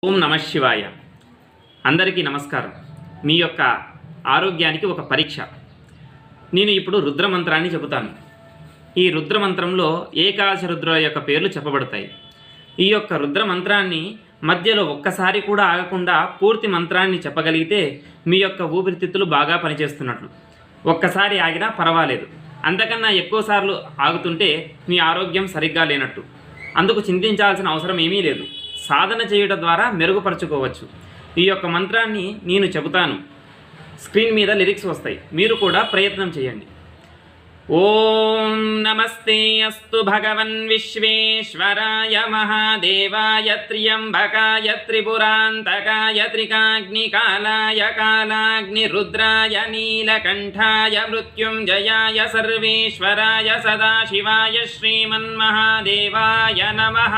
ఓం నమ శివాయ. అందరికీ నమస్కారం. మీ యొక్క ఆరోగ్యానికి ఒక పరీక్ష. నేను ఇప్పుడు రుద్రమంత్రాన్ని చెబుతాను. ఈ రుద్రమంత్రంలో ఏకాదశ రుద్రుల యొక్క పేర్లు చెప్పబడతాయి. ఈ యొక్క రుద్రమంత్రాన్ని మధ్యలో ఒక్కసారి కూడా ఆగకుండా పూర్తి మంత్రాన్ని చెప్పగలిగితే మీ యొక్క ఊపిరితిత్తులు బాగా పనిచేస్తున్నట్లు. ఒక్కసారి ఆగినా పర్వాలేదు, అంతకన్నా ఎక్కువసార్లు ఆగుతుంటే మీ ఆరోగ్యం సరిగ్గా లేనట్టు. అందుకు చింతించాల్సిన అవసరం ఏమీ లేదు. సాధన చేయడం ద్వారా మెరుగుపరచుకోవచ్చు. ఈ యొక్క మంత్రాన్ని నేను చెబుతాను, స్క్రీన్ మీద లిరిక్స్ వస్తాయి, మీరు కూడా ప్రయత్నం చేయండి. ఓం నమస్తే అస్తు భగవన్ విశ్వేశ్వరాయ మహాదేవాయ త్ర్యంబకాయ త్రిపురాంతకాయ త్రికాగ్నికాలాయ కాలాగ్ని రుద్రాయ నీలకంఠాయ మృత్యుంజయాయ సర్వేశ్వరాయ సదాశివాయ శ్రీమన్మహాదేవాయ నమః.